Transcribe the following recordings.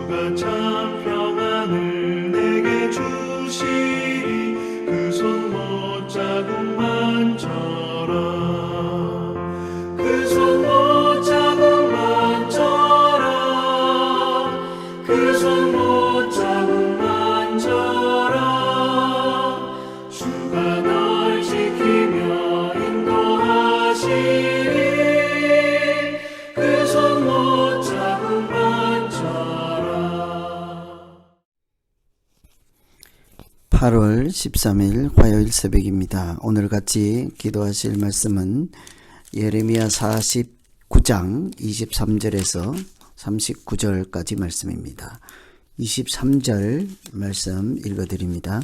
주가 참 평안을 내게 주시리. 그 손 못자국만 져라. 그 손 못자국만 져라. 그 손 못자국만 져라. 주가 널 지키며 인도하시리. 그 손 못자국만 져라. 8월 13일 화요일 새벽입니다. 오늘 같이 기도하실 말씀은 예레미야 49장 23절에서 39절까지 말씀입니다. 23절 말씀 읽어드립니다.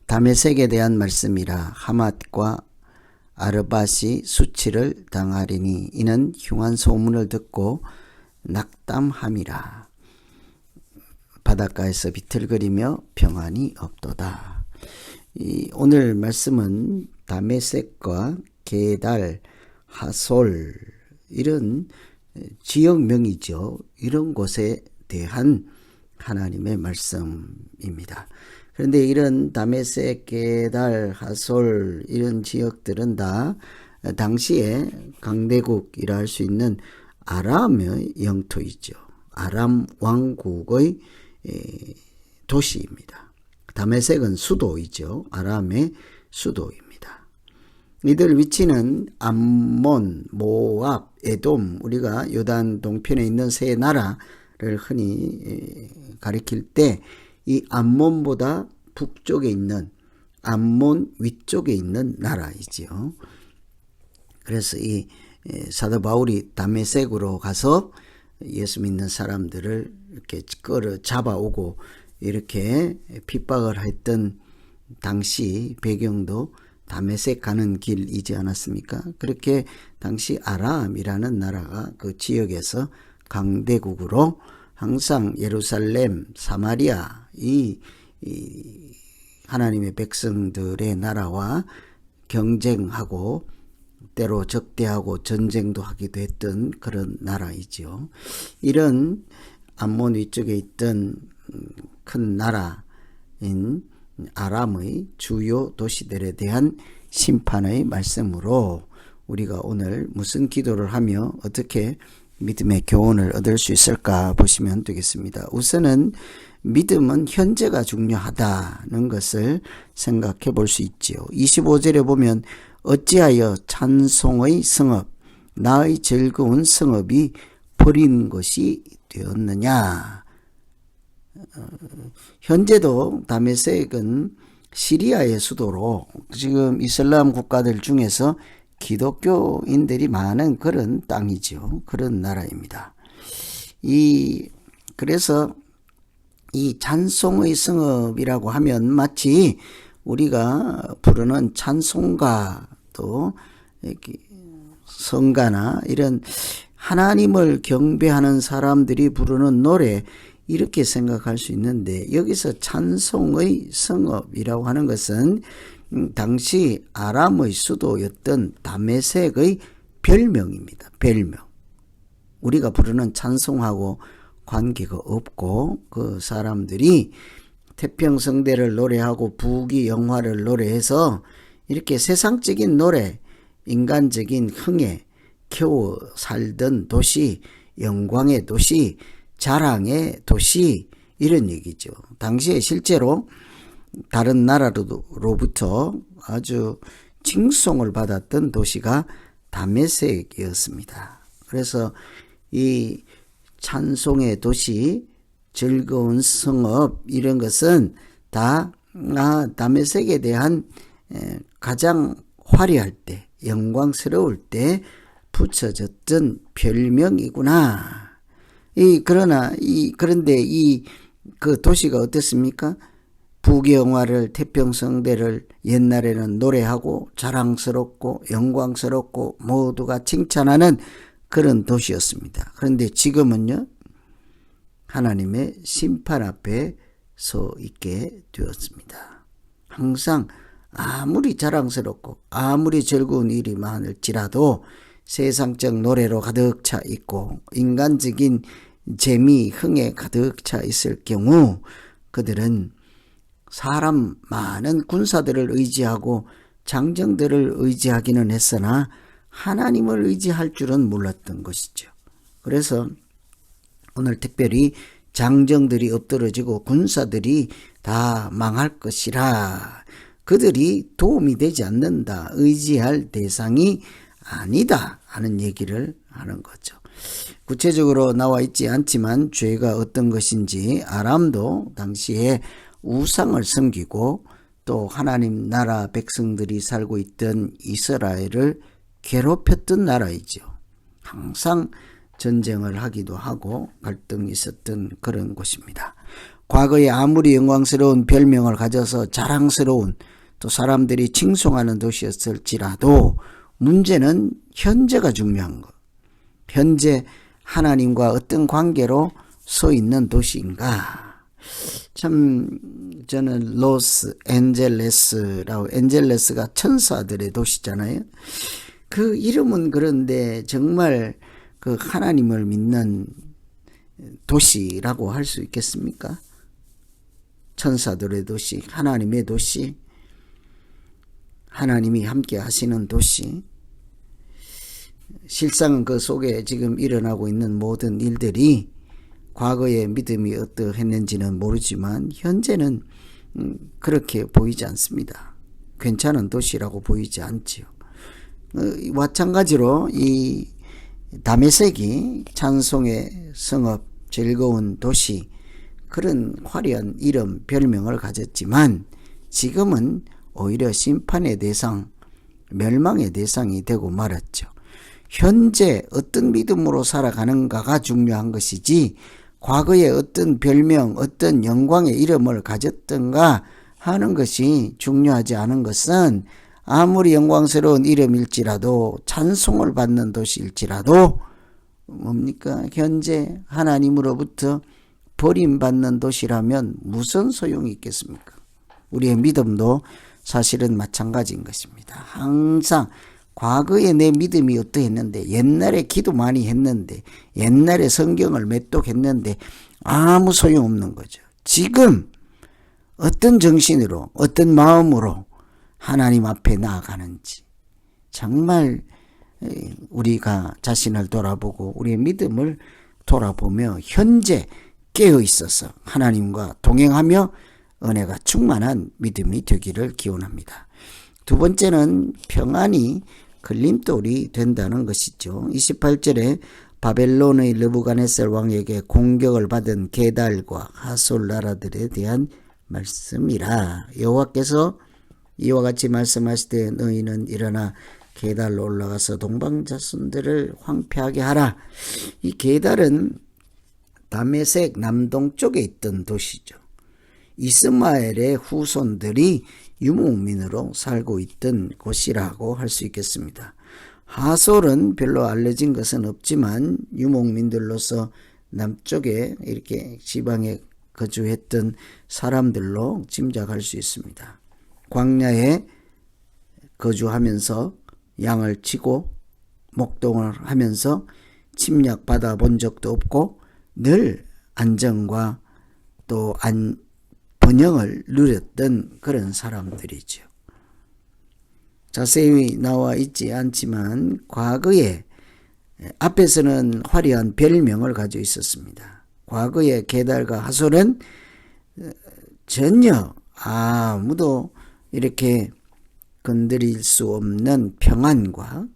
다메섹에 대한 말씀이라. 하맛과 아르밧이 수치를 당하리니 이는 흉한 소문을 듣고 낙담함이라. 바닷가에서 비틀거리며 평안이 없도다. 오늘 말씀은 다메섹과 게달, 하솔 이런 지역명이죠. 이런 곳에 대한 하나님의 말씀입니다. 그런데 이런 다메섹, 게달, 하솔 이런 지역들은 다 당시에 강대국이라 할 수 있는 아람의 영토이죠. 아람 왕국의 도시입니다. 다메섹은 수도이죠. 아람의 수도입니다. 이들 위치는 암몬, 모압, 에돔, 우리가 요단 동편에 있는 세 나라를 흔히 가리킬 때 이 암몬보다 북쪽에 있는, 암몬 위쪽에 있는 나라이지요. 그래서 이 사도 바울이 다메섹으로 가서 예수 믿는 사람들을 이렇게 끌어 잡아오고 이렇게 핍박을 했던 당시 배경도 다메섹 가는 길이지 않았습니까? 그렇게 당시 아람이라는 나라가 그 지역에서 강대국으로 항상 예루살렘, 사마리아 이 하나님의 백성들의 나라와 경쟁하고 때로 적대하고 전쟁도 하기도 했던 그런 나라이죠. 이런 암몬 위쪽에 있던 큰 나라인 아람의 주요 도시들에 대한 심판의 말씀으로 우리가 오늘 무슨 기도를 하며 어떻게 믿음의 교훈을 얻을 수 있을까 보시면 되겠습니다. 우선은 믿음은 현재가 중요하다는 것을 생각해 볼 수 있지요. 25절에 보면 어찌하여 찬송의 성읍, 나의 즐거운 성읍이 버린 것이 되었느냐. 현재도 다메섹은 시리아의 수도로 지금 이슬람 국가들 중에서 기독교인들이 많은 그런 땅이죠. 그런 나라입니다. 그래서 이 찬송의 성읍이라고 하면 마치 우리가 부르는 찬송가도 성가나 이런 하나님을 경배하는 사람들이 부르는 노래 이렇게 생각할 수 있는데, 여기서 찬송의 성읍이라고 하는 것은 당시 아람의 수도였던 다메섹의 별명입니다. 별명. 우리가 부르는 찬송하고 관계가 없고 그 사람들이 태평성대를 노래하고 부귀영화를 노래해서 이렇게 세상적인 노래, 인간적인 흥에 겨워 살던 도시, 영광의 도시, 자랑의 도시 이런 얘기죠. 당시에 실제로 다른 나라로부터 아주 칭송을 받았던 도시가 다메섹이었습니다. 그래서 이 찬송의 도시, 즐거운 성읍 이런 것은 다 다메섹에 대한 가장 화려할 때, 영광스러울 때 붙여졌던 별명이구나. 그런데 그 도시가 어땠습니까? 부귀영화를, 태평성대를 옛날에는 노래하고 자랑스럽고 영광스럽고 모두가 칭찬하는 그런 도시였습니다. 그런데 지금은요, 하나님의 심판 앞에 서 있게 되었습니다. 항상 아무리 자랑스럽고 아무리 즐거운 일이 많을지라도 세상적 노래로 가득 차 있고 인간적인 재미, 흥에 가득 차 있을 경우 그들은 사람 많은 군사들을 의지하고 장정들을 의지하기는 했으나 하나님을 의지할 줄은 몰랐던 것이죠. 그래서 오늘 특별히 장정들이 엎드러지고 군사들이 다 망할 것이라, 그들이 도움이 되지 않는다, 의지할 대상이 아니다 하는 얘기를 하는 거죠. 구체적으로 나와 있지 않지만 죄가 어떤 것인지, 아람도 당시에 우상을 섬기고 또 하나님 나라 백성들이 살고 있던 이스라엘을 괴롭혔던 나라이죠. 항상 전쟁을 하기도 하고 갈등이 있었던 그런 곳입니다. 과거에 아무리 영광스러운 별명을 가져서 자랑스러운, 또 사람들이 칭송하는 도시였을지라도 문제는 현재가 중요한 것. 현재 하나님과 어떤 관계로 서 있는 도시인가. 참 저는 로스앤젤레스라고, 엔젤레스가 천사들의 도시잖아요. 그 이름은 그런데 정말 그 하나님을 믿는 도시라고 할 수 있겠습니까? 천사들의 도시, 하나님의 도시, 하나님이 함께 하시는 도시. 실상은 그 속에 지금 일어나고 있는 모든 일들이 과거의 믿음이 어떠했는지는 모르지만 현재는 그렇게 보이지 않습니다. 괜찮은 도시라고 보이지 않지요. 마찬가지로 이 다메섹이 찬송의 성읍, 즐거운 도시, 그런 화려한 이름, 별명을 가졌지만 지금은 오히려 심판의 대상, 멸망의 대상이 되고 말았죠. 현재 어떤 믿음으로 살아가는가가 중요한 것이지, 과거에 어떤 별명, 어떤 영광의 이름을 가졌던가 하는 것이 중요하지 않은 것은, 아무리 영광스러운 이름일지라도, 찬송을 받는 도시일지라도 뭡니까? 현재 하나님으로부터 버림받는 도시라면 무슨 소용이 있겠습니까? 우리의 믿음도 사실은 마찬가지인 것입니다. 항상 과거에 내 믿음이 어떠했는데, 옛날에 기도 많이 했는데, 옛날에 성경을 매독했는데 아무 소용없는 거죠. 지금 어떤 정신으로, 어떤 마음으로 하나님 앞에 나아가는지, 정말 우리가 자신을 돌아보고 우리의 믿음을 돌아보며 현재 깨어 있어서 하나님과 동행하며 은혜가 충만한 믿음이 되기를 기원합니다. 두 번째는 평안이 걸림돌이 된다는 것이죠. 28절에 바벨론의 느부갓네살 왕에게 공격을 받은 게달과 하솔 나라들에 대한 말씀이라. 여호와께서 이와 같이 말씀하시되 너희는 일어나 게달로 올라가서 동방 자손들을 황폐하게 하라. 이 게달은 다메섹 남동쪽에 있던 도시죠. 이스마엘의 후손들이 유목민으로 살고 있던 곳이라고 할 수 있겠습니다. 하솔은 별로 알려진 것은 없지만 유목민들로서 남쪽에 이렇게 지방에 거주했던 사람들로 짐작할 수 있습니다. 광야에 거주하면서 양을 치고 목동을 하면서 침략받아 본 적도 없고 늘 안정과 또 번영을 누렸던 그런 사람들이죠. 자세히 나와 있지 않지만 과거에 앞에서는 화려한 별명을 가지고 있었습니다. 과거에 게달과 하솔은 전혀 아무도 이렇게 건드릴 수 없는 평안과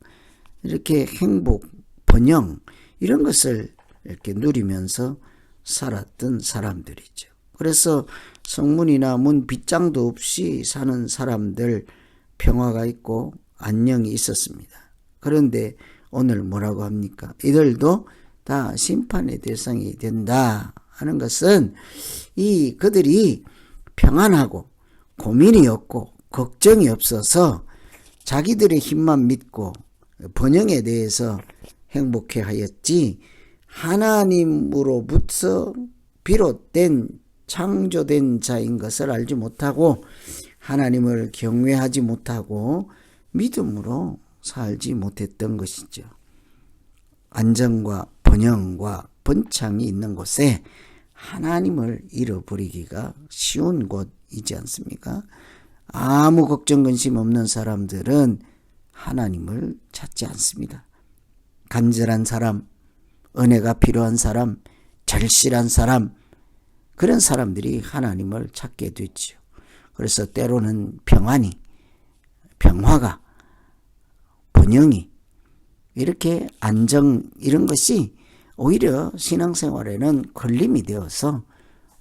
이렇게 행복, 번영, 이런 것을 이렇게 누리면서 살았던 사람들이죠. 그래서 성문이나 문 빗장도 없이 사는 사람들, 평화가 있고 안녕이 있었습니다. 그런데 오늘 뭐라고 합니까? 이들도 다 심판의 대상이 된다 하는 것은, 이 그들이 평안하고 고민이 없고 걱정이 없어서 자기들의 힘만 믿고 번영에 대해서 행복해 하였지, 하나님으로부터 비롯된 창조된 자인 것을 알지 못하고 하나님을 경외하지 못하고 믿음으로 살지 못했던 것이죠. 안정과 번영과 번창이 있는 곳에 하나님을 잃어버리기가 쉬운 곳이지 않습니까? 아무 걱정 근심 없는 사람들은 하나님을 찾지 않습니다. 간절한 사람, 은혜가 필요한 사람, 절실한 사람, 그런 사람들이 하나님을 찾게 되죠. 그래서 때로는 평화가, 번영이, 이렇게 안정, 이런 것이 오히려 신앙생활에는 걸림이 되어서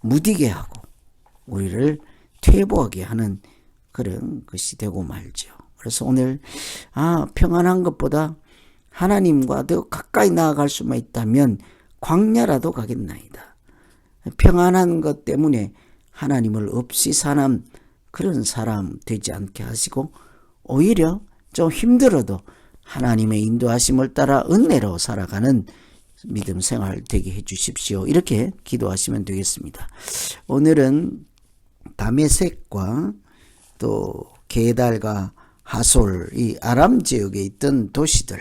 무디게 하고 우리를 퇴보하게 하는 그런 것이 되고 말죠. 그래서 오늘 평안한 것보다 하나님과 더 가까이 나아갈 수만 있다면 광야라도 가겠나이다. 평안한 것 때문에 하나님을 없이 사는 그런 사람 되지 않게 하시고 오히려 좀 힘들어도 하나님의 인도하심을 따라 은혜로 살아가는 믿음 생활 되게 해 주십시오. 이렇게 기도하시면 되겠습니다. 오늘은 다메섹과 또 게달과 하솔, 이 아람 지역에 있던 도시들,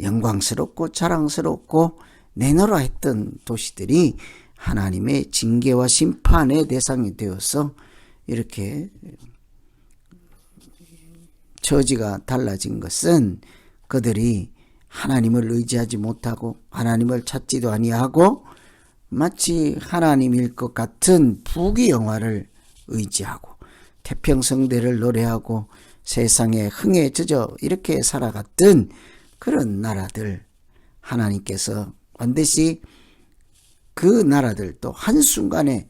영광스럽고 자랑스럽고 내노라 했던 도시들이 하나님의 징계와 심판의 대상이 되어서 이렇게 처지가 달라진 것은 그들이 하나님을 의지하지 못하고 하나님을 찾지도 아니하고 마치 하나님일 것 같은 부귀영화를 의지하고 태평성대를 노래하고 세상에 흥에 젖어 이렇게 살아갔던 그런 나라들, 하나님께서 반드시 그 나라들도 한순간에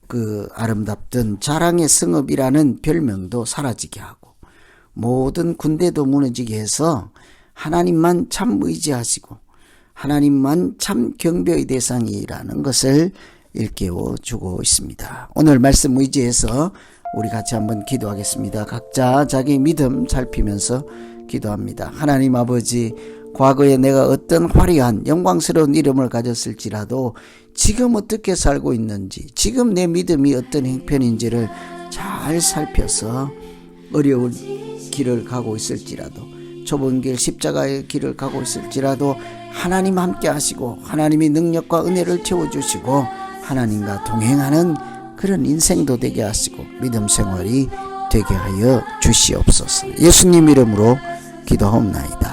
그 아름답던 자랑의 성읍이라는 별명도 사라지게 하고 모든 군대도 무너지게 해서 하나님만 참 의지하시고 하나님만 참 경배의 대상이라는 것을 일깨워 주고 있습니다. 오늘 말씀 의지해서 우리 같이 한번 기도하겠습니다. 각자 자기 믿음 살피면서 기도합니다. 하나님 아버지, 과거에 내가 어떤 화려한 영광스러운 이름을 가졌을지라도 지금 어떻게 살고 있는지, 지금 내 믿음이 어떤 형편인지를 잘 살펴서 어려운 길을 가고 있을지라도, 좁은 길 십자가의 길을 가고 있을지라도 하나님 함께 하시고 하나님이 능력과 은혜를 채워주시고 하나님과 동행하는 그런 인생도 되게 하시고 믿음 생활이 되게 하여 주시옵소서. 예수님 이름으로 기도하옵나이다.